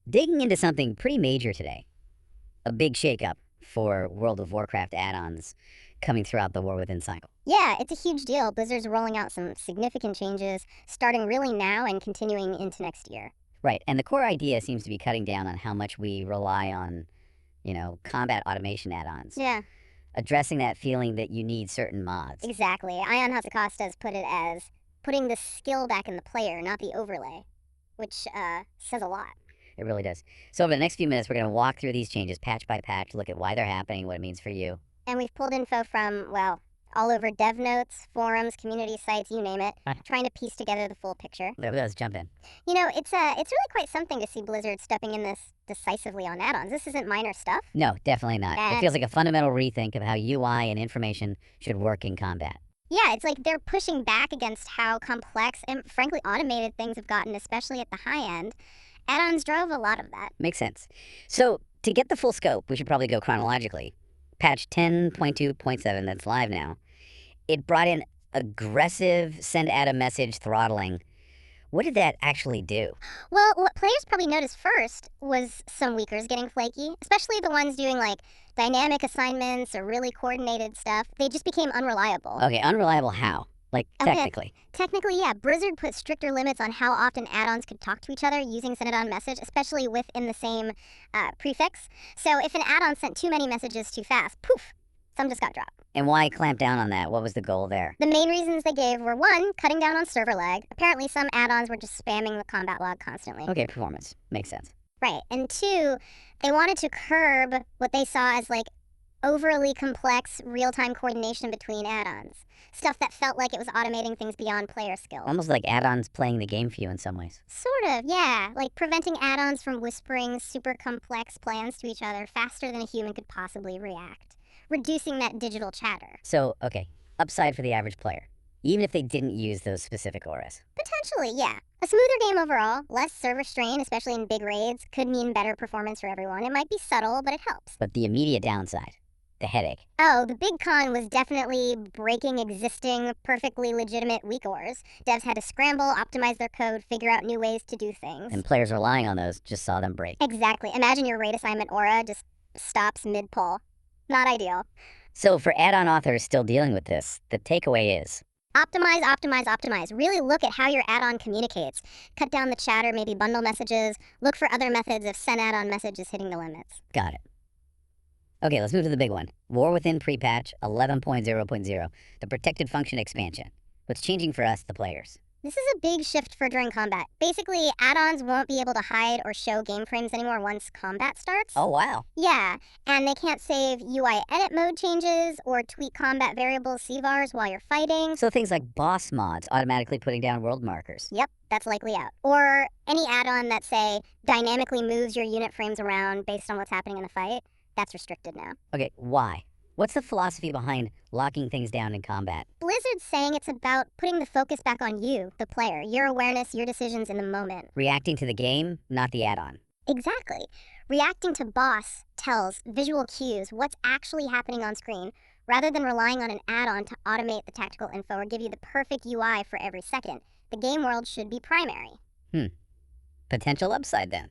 Digging into something pretty major today. A big shakeup for World of Warcraft add-ons coming throughout the War Within cycle. Yeah, it's a huge deal. Blizzard's rolling out some significant changes, starting really now and continuing into next year. Right, and the core idea seems to be cutting down on how much we rely on, combat automation add-ons. Yeah, Addressing that feeling that you need certain mods. exactly. Ion Hazzikostas put it as putting the skill back in the player, not the overlay, which says a lot. It really does. So over the next few minutes, we're going to walk through these changes patch by patch, look at why they're happening, what it means for you. And we've pulled info from, well, all over dev notes, forums, community sites, you name it, trying to piece together the full picture. Let's jump in. You know, it's really quite something to see Blizzard stepping in this decisively on add-ons. This isn't minor stuff. No, definitely not. Yeah. It feels like a fundamental rethink of how UI and information should work in combat. Yeah, it's like they're pushing back against how complex and frankly automated things have gotten, especially at the high end. Add-ons drove a lot of that. Makes sense. So to get the full scope, we should probably go chronologically. Patch 10.2.7, that's live now, it brought in aggressive send out a message throttling. What did that actually do? Well, what players probably noticed first was some weakers getting flaky, especially the ones doing like dynamic assignments or really coordinated stuff. They just became unreliable. Okay, unreliable how? Like, technically. Technically, yeah. Blizzard put stricter limits on how often add-ons could talk to each other using send it on message, especially within the same prefix. So if an add-on sent too many messages too fast, poof, some just got dropped. And why clamp down on that? What was the goal there? The main reasons they gave were, one, cutting down on server lag. Apparently some add-ons were just spamming the combat log constantly. Okay, performance. Makes sense. Right. And two, they wanted to curb what they saw as like overly complex real-time coordination between add-ons. Stuff that felt like it was automating things beyond player skill. Almost like add-ons playing the game for you in some ways. Sort of, yeah. Like preventing add-ons from whispering super complex plans to each other faster than a human could possibly react. Reducing that digital chatter. So, okay, upside for the average player, even if they didn't use those specific auras. Potentially, yeah. A smoother game overall, less server strain, especially in big raids, could mean better performance for everyone. It might be subtle, but it helps. But the immediate downside, the headache. Oh, the big con was definitely breaking existing, perfectly legitimate WeakAuras. Devs had to scramble, optimize their code, figure out new ways to do things. And players relying on those just saw them break. Exactly. Imagine your raid assignment aura just stops mid-pull. Not ideal. So for add-on authors still dealing with this, the takeaway is optimize, optimize, optimize. Really look at how your add-on communicates. Cut down the chatter, maybe bundle messages. Look for other methods if send add-on messages hitting the limits. Got it. Okay, let's move to the big one. War Within pre-patch 11.0.0, the protected function expansion. What's changing for us, the players? This is a big shift for during combat. Basically, add-ons won't be able to hide or show game frames anymore once combat starts. Oh, wow. Yeah, and they can't save UI edit mode changes or tweak combat variables CVARs while you're fighting. So things like boss mods automatically putting down world markers. Yep, that's likely out. Or any add-on that, say, dynamically moves your unit frames around based on what's happening in the fight, that's restricted now. Okay, why? What's the philosophy behind locking things down in combat? Blizzard's saying it's about putting the focus back on you, the player, your awareness, your decisions in the moment. Reacting to the game, not the add-on. Exactly. Reacting to boss, tells, visual cues, what's actually happening on screen, rather than relying on an add-on to automate the tactical info or give you the perfect UI for every second. The game world should be primary. Potential upside then,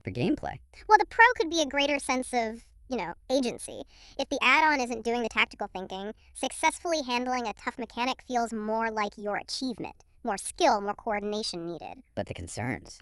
for gameplay. Well, the pro could be a greater sense of, agency. If the add-on isn't doing the tactical thinking, successfully handling a tough mechanic feels more like your achievement. More skill, more coordination needed. But the concerns,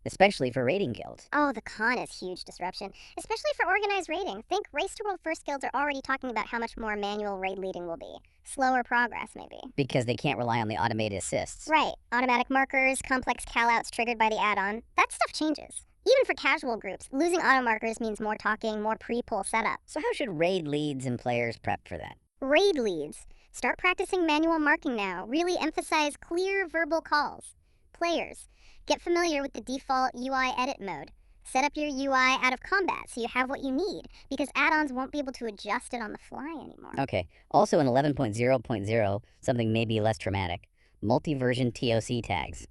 especially for raiding guilds. Oh, the con is huge disruption, especially for organized raiding. Think Race to World First guilds are already talking about how much more manual raid leading will be. Slower progress, maybe. Because they can't rely on the automated assists. Right. Automatic markers, complex callouts triggered by the add-on. That stuff changes. Even for casual groups, losing auto markers means more talking, more pre-pull setup. So how should raid leads and players prep for that? Raid leads. Start practicing manual marking now. Really emphasize clear verbal calls. Players. Get familiar with the default UI edit mode. Set up your UI out of combat so you have what you need, because add-ons won't be able to adjust it on the fly anymore. Okay. Also in 11.0.0, something maybe less traumatic. Multi-version TOC tags.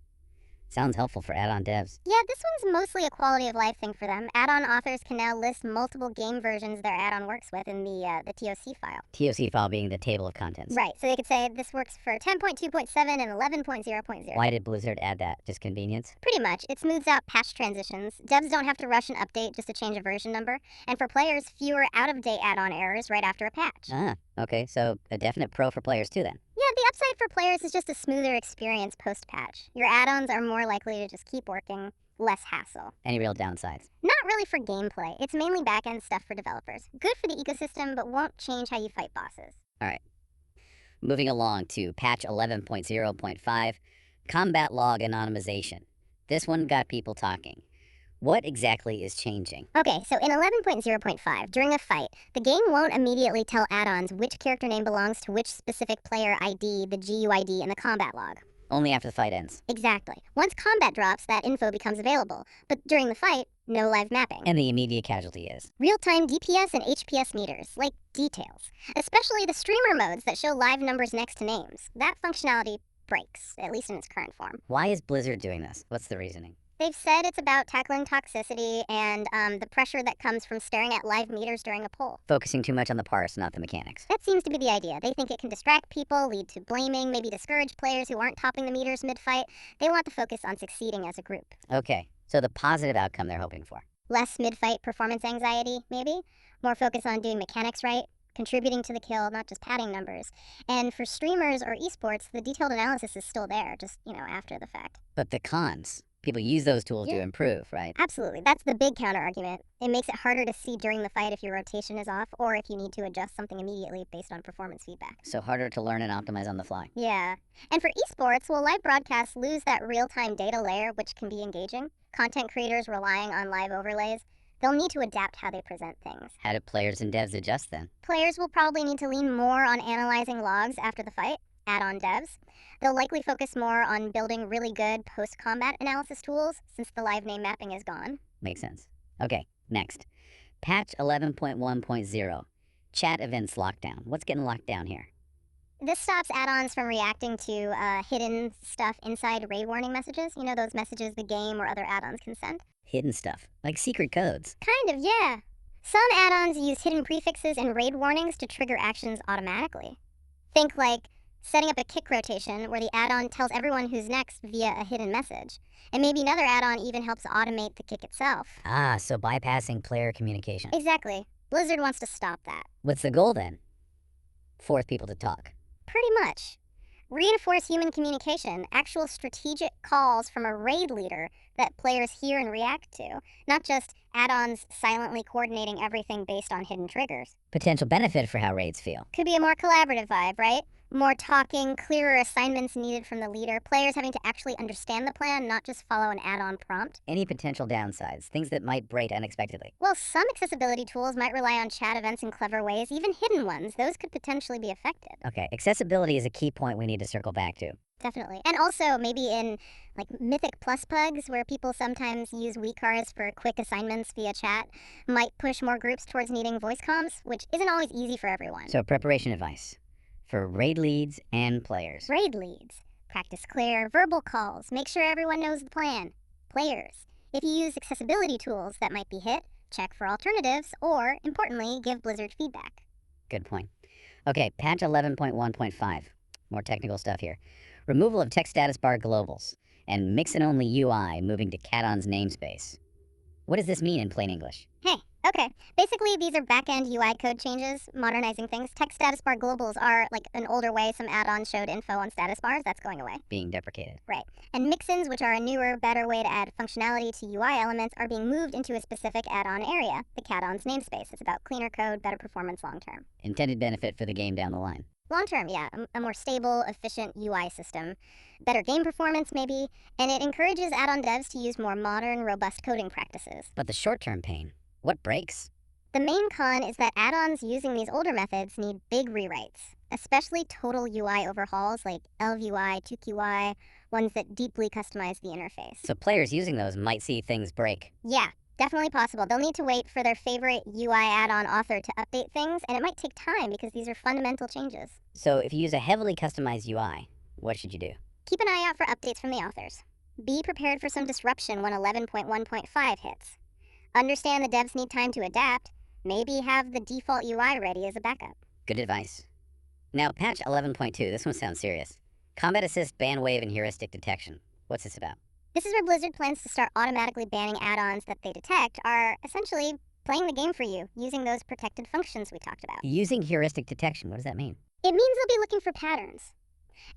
Sounds helpful for add-on devs. Yeah, this one's mostly a quality of life thing for them. Add-on authors can now list multiple game versions their add-on works with in the TOC file. TOC file being the table of contents. Right, so they could say this works for 10.2.7 and 11.0.0. Why did Blizzard add that? Just convenience? Pretty much. It smooths out patch transitions. Devs don't have to rush an update just to change a version number. And for players, fewer out-of-date add-on errors right after a patch. Ah, okay, so a definite pro for players too then. Yeah, the upside for players is just a smoother experience post-patch. Your add-ons are more likely to just keep working, less hassle. Any real downsides? Not really for gameplay. It's mainly back-end stuff for developers. Good for the ecosystem, but won't change how you fight bosses. Alright. Moving along to patch 11.0.5, combat log anonymization. This one got people talking. What exactly is changing? Okay, so in 11.0.5, during a fight, the game won't immediately tell add-ons which character name belongs to which specific player ID, the GUID, and the combat log. Only after the fight ends. Exactly. Once combat drops, that info becomes available. But during the fight, no live mapping. And the immediate casualty is? Real-time DPS and HPS meters, like details. Especially the streamer modes that show live numbers next to names. That functionality breaks, at least in its current form. Why is Blizzard doing this? What's the reasoning? They've said it's about tackling toxicity and the pressure that comes from staring at live meters during a poll. Focusing too much on the parse, not the mechanics. That seems to be the idea. They think it can distract people, lead to blaming, maybe discourage players who aren't topping the meters mid-fight. They want to focus on succeeding as a group. Okay, so the positive outcome they're hoping for. Less mid-fight performance anxiety, maybe? More focus on doing mechanics right, contributing to the kill, not just padding numbers. And for streamers or esports, the detailed analysis is still there, just, after the fact. But the cons. People use those tools to improve, right? Absolutely. That's the big counter-argument. It makes it harder to see during the fight if your rotation is off or if you need to adjust something immediately based on performance feedback. So harder to learn and optimize on the fly. Yeah. And for esports, will live broadcasts lose that real-time data layer, which can be engaging? Content creators relying on live overlays, they'll need to adapt how they present things. How do players and devs adjust then? Players will probably need to lean more on analyzing logs after the fight. Add-on devs. They'll likely focus more on building really good post-combat analysis tools since the live name mapping is gone. Makes sense. Okay, next. Patch 11.1.0. Chat events lockdown. What's getting locked down here? This stops add-ons from reacting to hidden stuff inside raid warning messages. You know, those messages the game or other add-ons can send? Hidden stuff, like secret codes. Kind of, yeah. Some add-ons use hidden prefixes and raid warnings to trigger actions automatically. Think like setting up a kick rotation where the add-on tells everyone who's next via a hidden message. And maybe another add-on even helps automate the kick itself. Ah, so bypassing player communication. Exactly. Blizzard wants to stop that. What's the goal then? Force people to talk. Pretty much. Reinforce human communication, actual strategic calls from a raid leader that players hear and react to, not just add-ons silently coordinating everything based on hidden triggers. Potential benefit for how raids feel. Could be a more collaborative vibe, right? More talking, clearer assignments needed from the leader, players having to actually understand the plan, not just follow an add-on prompt. Any potential downsides, things that might break unexpectedly. Well, some accessibility tools might rely on chat events in clever ways, even hidden ones. Those could potentially be affected. Okay, accessibility is a key point we need to circle back to. Definitely. And also maybe in Mythic Plus pugs, where people sometimes use WeakAuras for quick assignments via chat, might push more groups towards needing voice comms, which isn't always easy for everyone. So preparation advice for raid leads and players. Raid leads. Practice clear verbal calls. Make sure everyone knows the plan. Players. If you use accessibility tools that might be hit, check for alternatives, or, importantly, give Blizzard feedback. Good point. Okay, patch 11.1.5. More technical stuff here. Removal of text status bar globals, and mix-and-only UI moving to Caton's namespace. What does this mean in plain English? Hey, okay. Basically, these are back-end UI code changes, modernizing things. Text status bar globals are like an older way some add-ons showed info on status bars. That's going away. Being deprecated. Right. And mix-ins, which are a newer, better way to add functionality to UI elements, are being moved into a specific add-on area, the Caton's namespace. It's about cleaner code, better performance long-term. Intended benefit for the game down the line. Long-term, yeah. A more stable, efficient UI system. Better game performance, maybe. And it encourages add-on devs to use more modern, robust coding practices. But the short-term pain, what breaks? The main con is that add-ons using these older methods need big rewrites, especially total UI overhauls like ElvUI, TookUI, ones that deeply customize the interface. So players using those might see things break. Yeah, definitely possible. They'll need to wait for their favorite UI add-on author to update things, and it might take time because these are fundamental changes. So if you use a heavily customized UI, what should you do? Keep an eye out for updates from the authors. Be prepared for some disruption when 11.1.5 hits. Understand the devs need time to adapt. Maybe have the default UI ready as a backup. Good advice. Now, patch 11.2, this one sounds serious. Combat Assist, Ban Wave, and Heuristic Detection. What's this about? This is where Blizzard plans to start automatically banning add-ons that they detect are essentially playing the game for you, using those protected functions we talked about. Using Heuristic Detection, what does that mean? It means they'll be looking for patterns.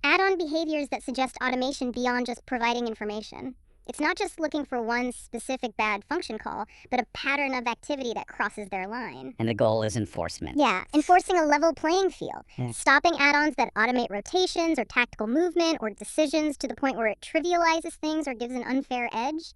Add-on behaviors that suggest automation beyond just providing information. It's not just looking for one specific bad function call, but a pattern of activity that crosses their line. And the goal is enforcement. Yeah, enforcing a level playing field. Yeah. Stopping add-ons that automate rotations or tactical movement or decisions to the point where it trivializes things or gives an unfair edge.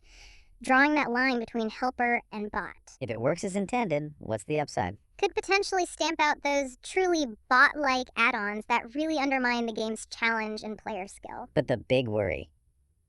Drawing that line between helper and bot. If it works as intended, what's the upside? Could potentially stamp out those truly bot-like add-ons that really undermine the game's challenge and player skill. But the big worry,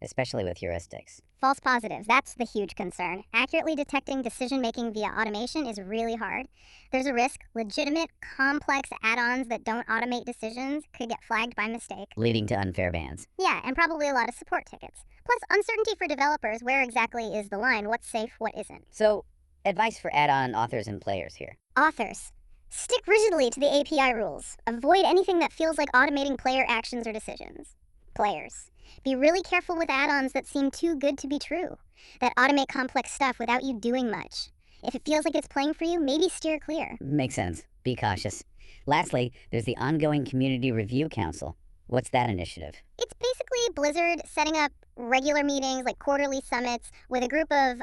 especially with heuristics. False positives, that's the huge concern. Accurately detecting decision-making via automation is really hard. There's a risk legitimate, complex add-ons that don't automate decisions could get flagged by mistake. Leading to unfair bans. Yeah, and probably a lot of support tickets. Plus, uncertainty for developers, where exactly is the line, what's safe, what isn't. So, advice for add-on authors and players here. Authors, stick rigidly to the API rules. Avoid anything that feels like automating player actions or decisions. Players, be really careful with add-ons that seem too good to be true, that automate complex stuff without you doing much. If it feels like it's playing for you, maybe steer clear. Makes sense. Be cautious. Lastly, there's the ongoing Community Review Council. What's that initiative? It's basically Blizzard setting up regular meetings, like quarterly summits, with a group of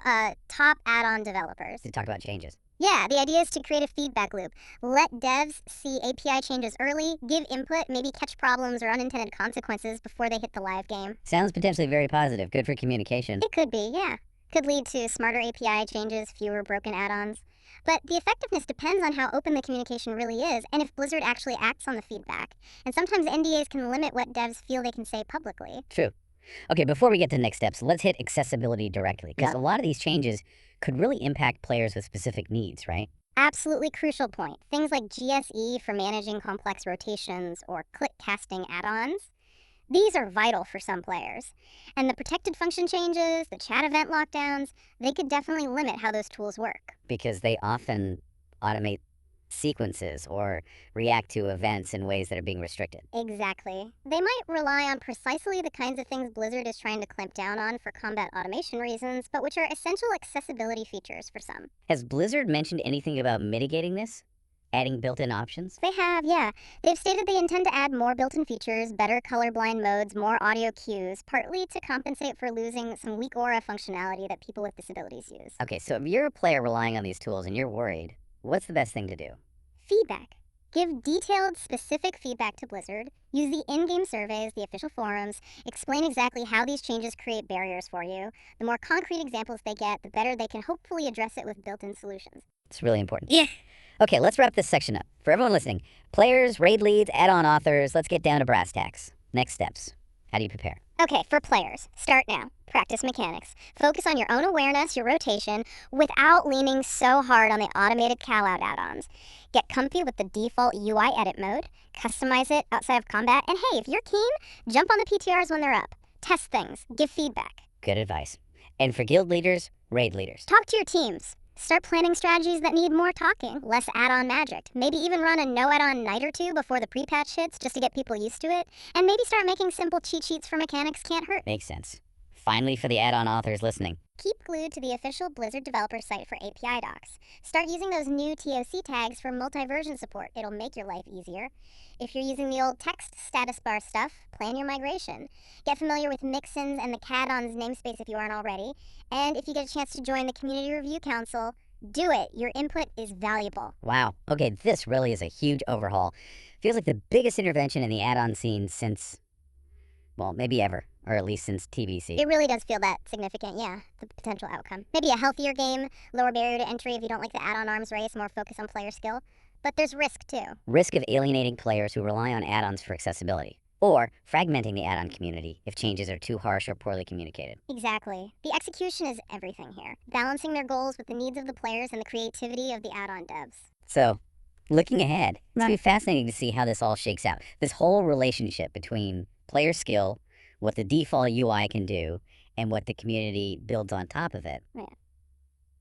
top add-on developers. To talk about changes. Yeah, the idea is to create a feedback loop. Let devs see API changes early, give input, maybe catch problems or unintended consequences before they hit the live game. Sounds potentially very positive. Good for communication. It could be, yeah. Could lead to smarter API changes, fewer broken add-ons. But the effectiveness depends on how open the communication really is, and if Blizzard actually acts on the feedback. And sometimes NDAs can limit what devs feel they can say publicly. True. Okay, before we get to the next steps, let's hit accessibility directly, because a lot of these changes could really impact players with specific needs, right? Absolutely crucial point. Things like GSE for managing complex rotations or click casting add-ons. These are vital for some players. And the protected function changes, the chat event lockdowns, they could definitely limit how those tools work. Because they often automate sequences or react to events in ways that are being restricted. Exactly. They might rely on precisely the kinds of things Blizzard is trying to clamp down on for combat automation reasons, but which are essential accessibility features for some. Has Blizzard mentioned anything about mitigating this? Adding built-in options? They have, yeah. They've stated they intend to add more built-in features, better colorblind modes, more audio cues, partly to compensate for losing some WeakAuras functionality that people with disabilities use. Okay, so if you're a player relying on these tools and you're worried, what's the best thing to do? Feedback. Give detailed, specific feedback to Blizzard. Use the in-game surveys, the official forums. Explain exactly how these changes create barriers for you. The more concrete examples they get, the better they can hopefully address it with built-in solutions. It's really important. Yeah. Okay, let's wrap this section up. For everyone listening, players, raid leads, add-on authors, let's get down to brass tacks. Next steps. How do you prepare? Okay, for players, start now. Practice mechanics. Focus on your own awareness, your rotation, without leaning so hard on the automated callout add-ons. Get comfy with the default UI edit mode, customize it outside of combat, and hey, if you're keen, jump on the PTRs when they're up. Test things, give feedback. Good advice. And for guild leaders, raid leaders. Talk to your teams. Start planning strategies that need more talking, less add-on magic. Maybe even run a no add-on night or two before the pre-patch hits just to get people used to it. And maybe start making simple cheat sheets for mechanics can't hurt. Makes sense. Finally, for the add-on authors listening. Keep glued to the official Blizzard developer site for API docs. Start using those new TOC tags for multi-version support. It'll make your life easier. If you're using the old text status bar stuff, plan your migration. Get familiar with Mixins and the CAD-ON's namespace if you aren't already. And if you get a chance to join the Community Review Council, do it. Your input is valuable. Wow. Okay, this really is a huge overhaul. Feels like the biggest intervention in the add-on scene since, well, maybe ever. Or at least since TBC. It really does feel that significant, yeah, the potential outcome. Maybe a healthier game, lower barrier to entry if you don't like the add-on arms race, more focus on player skill. But there's risk, too. Risk of alienating players who rely on add-ons for accessibility. Or fragmenting the add-on community if changes are too harsh or poorly communicated. Exactly. The execution is everything here. Balancing their goals with the needs of the players and the creativity of the add-on devs. So, looking ahead, it's going to be fascinating to see how this all shakes out. This whole relationship between player skill, what the default UI can do, and what the community builds on top of it. Yeah.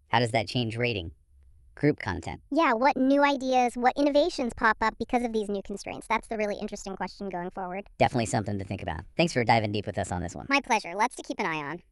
How does that change rating? Group content. Yeah, what new ideas, what innovations pop up because of these new constraints? That's the really interesting question going forward. Definitely something to think about. Thanks for diving deep with us on this one. My pleasure. Lots to keep an eye on.